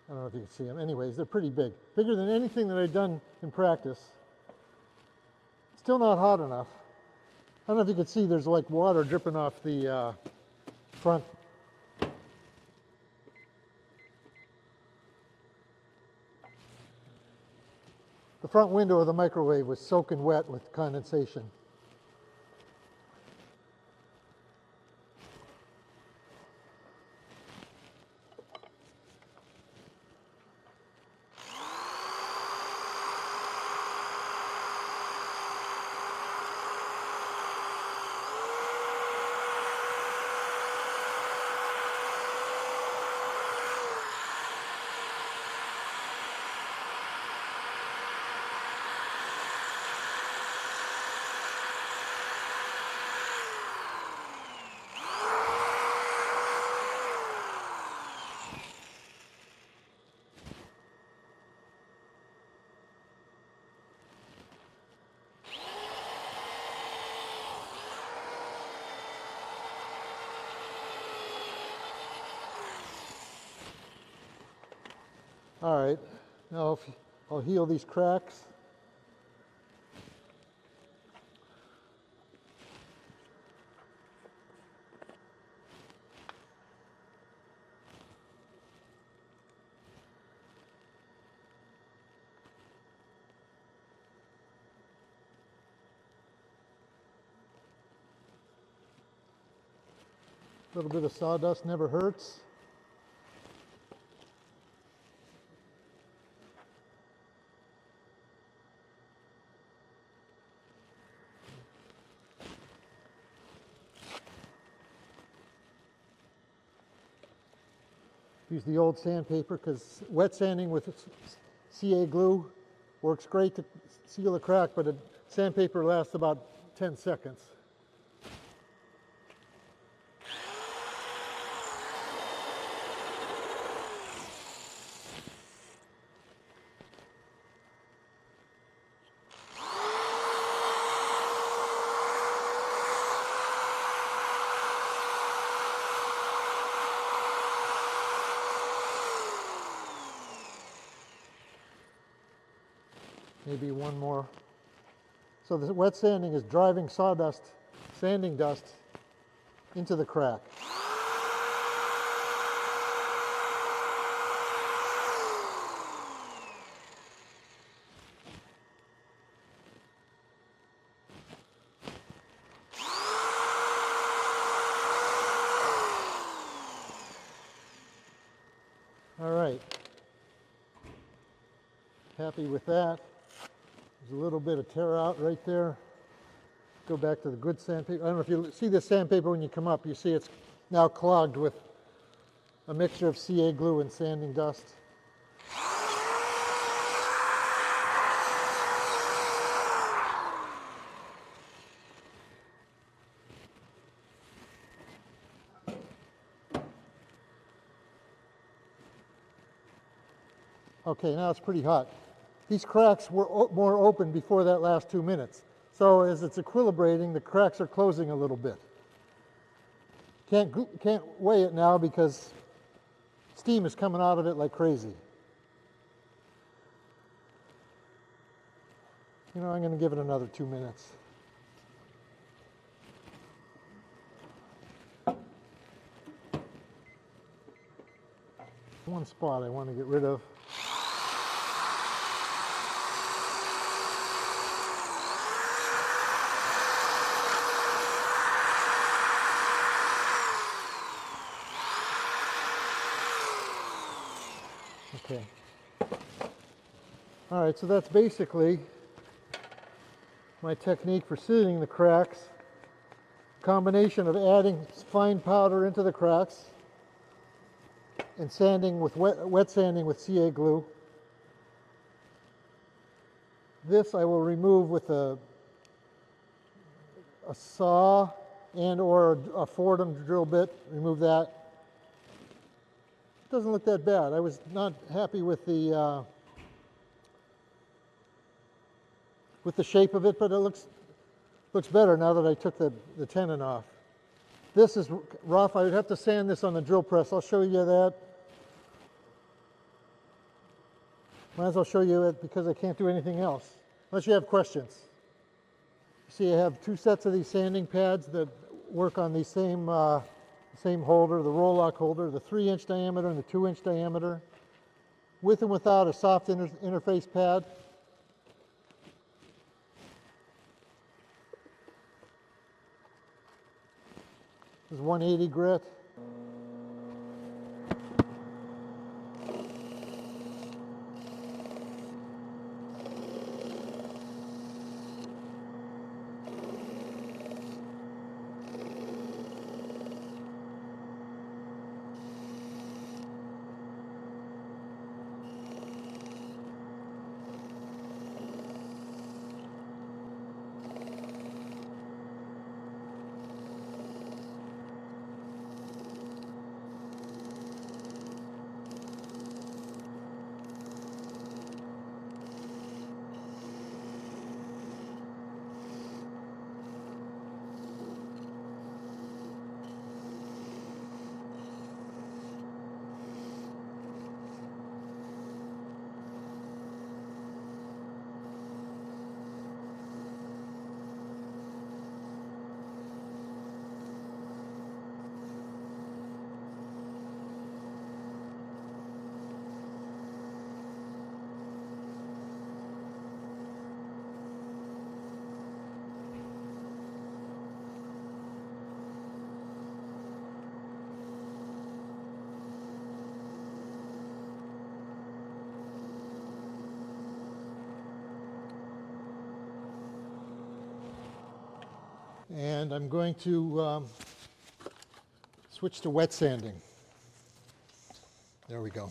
I don't know if you can see them. Anyways, they're pretty big. Bigger than anything that I've done in practice. Still not hot enough. I don't know if you can see there's like water dripping off the front. The front window of the microwave was soaking wet with condensation. All right, now I'll heal these cracks. A little bit of sawdust never hurts. Use the old sandpaper because wet sanding with CA glue works great to seal a crack, but sandpaper lasts about 10 seconds. Maybe one more. So the wet sanding is driving sawdust, sanding dust into the crack. All right. Happy with that. There's a little bit of tear out right there. Go back to the good sandpaper. I don't know if you see the sandpaper when you come up. You see it's now clogged with a mixture of CA glue and sanding dust. Okay, now it's pretty hot. These cracks were more open before that last 2 minutes. So as it's equilibrating, the cracks are closing a little bit. Can't weigh it now because steam is coming out of it like crazy. You know, I'm going to give it another 2 minutes. One spot I want to get rid of. Okay. All right, so that's basically my technique for sealing the cracks. Combination of adding fine powder into the cracks and sanding with wet sanding with CA glue. This I will remove with a saw and or a Fordham drill bit. Remove that. It doesn't look that bad. I was not happy with the shape of it, but it looks better now that I took the tenon off. This is rough. I would have to sand this on the drill press. I'll show you that. Might as well show you it because I can't do anything else. Unless you have questions. See, I have 2 sets of these sanding pads that work on the same holder, the roll lock holder, the 3-inch diameter and the 2-inch diameter, with and without a soft interface pad. This is 180 grit. And I'm going to switch to wet sanding. There we go.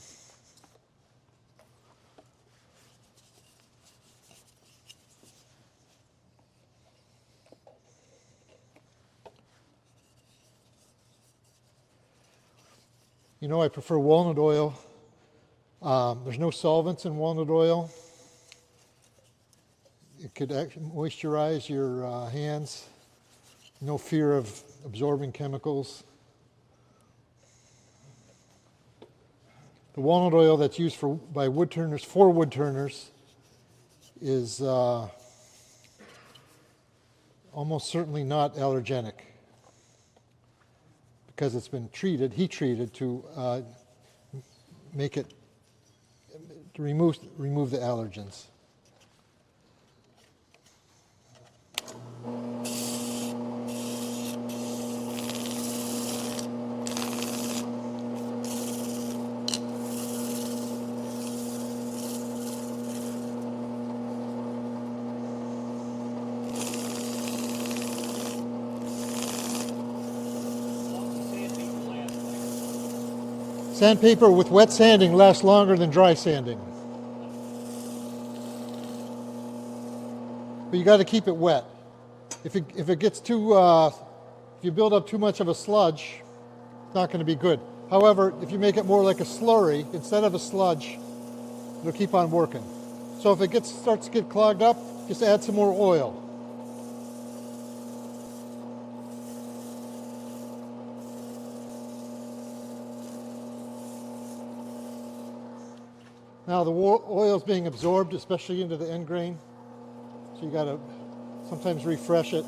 You know, I prefer walnut oil. There's no solvents in walnut oil. It could actually moisturize your hands. No fear of absorbing chemicals. The walnut oil that's used by wood turners, for wood turners, is almost certainly not allergenic because it's been treated, heat treated to make it, to remove the allergens. Sandpaper with wet sanding lasts longer than dry sanding. But you got to keep it wet. If it gets too, if you build up too much of a sludge, it's not going to be good. However, if you make it more like a slurry instead of a sludge, it'll keep on working. So if it starts to get clogged up, just add some more oil. Now the oil is being absorbed, especially into the end grain, so you got to sometimes refresh it.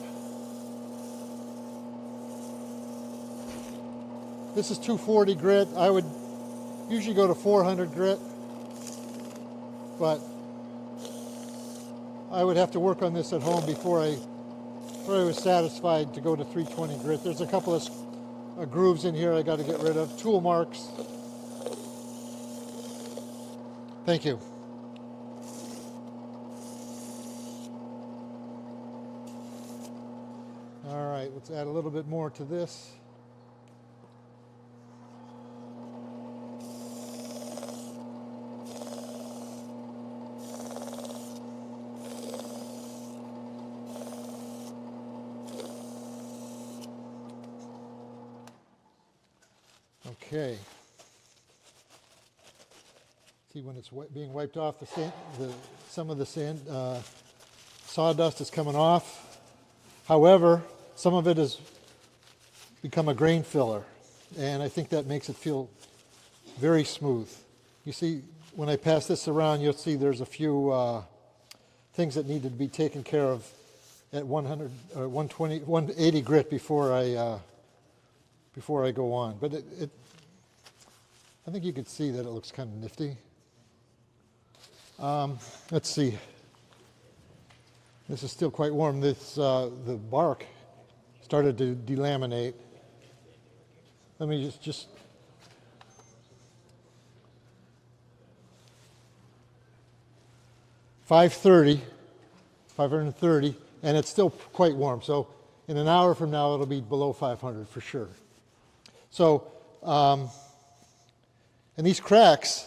This is 240 grit. I would usually go to 400 grit, but I would have to work on this at home before I was satisfied to go to 320 grit. There's a couple of grooves in here I got to get rid of, tool marks. Thank you. All right, let's add a little bit more to this. Okay. See when it's being wiped off, some of the sawdust is coming off. However, some of it has become a grain filler, and I think that makes it feel very smooth. You see, when I pass this around, you'll see there's a few things that need to be taken care of at 100 or 120, 180 grit before I go on. But I think you could see that it looks kind of nifty. Let's see. This is still quite warm. The bark started to delaminate. Let me just 530, and it's still quite warm. So in an hour from now, it'll be below 500 for sure. So, and these cracks,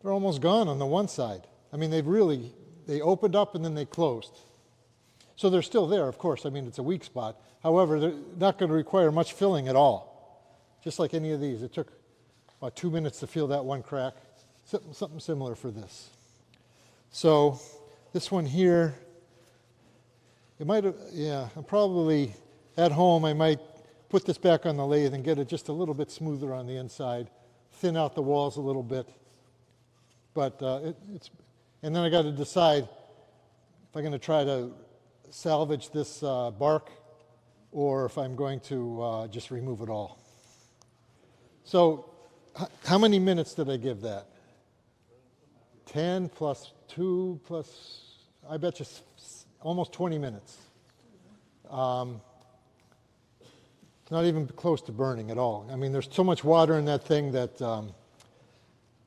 they're almost gone on the one side. I mean, they opened up and then they closed. So they're still there, of course. I mean, it's a weak spot. However, they're not going to require much filling at all. Just like any of these. It took about 2 minutes to feel that one crack. Something similar for this. So this one here, it might have, yeah, I'm probably at home, I might put this back on the lathe and get it just a little bit smoother on the inside, thin out the walls a little bit. But and then I got to decide if I'm going to try to salvage this bark or if I'm going to just remove it all. So how many minutes did I give that? 10 plus 2 plus, I bet you almost 20 minutes. It's not even close to burning at all. I mean, there's so much water in that thing that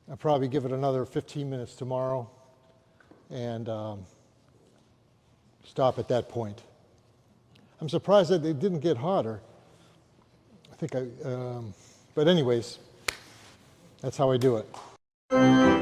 I'll probably give it another 15 minutes tomorrow and stop at that point. I'm surprised that it didn't get hotter. I think but anyways, that's how I do it.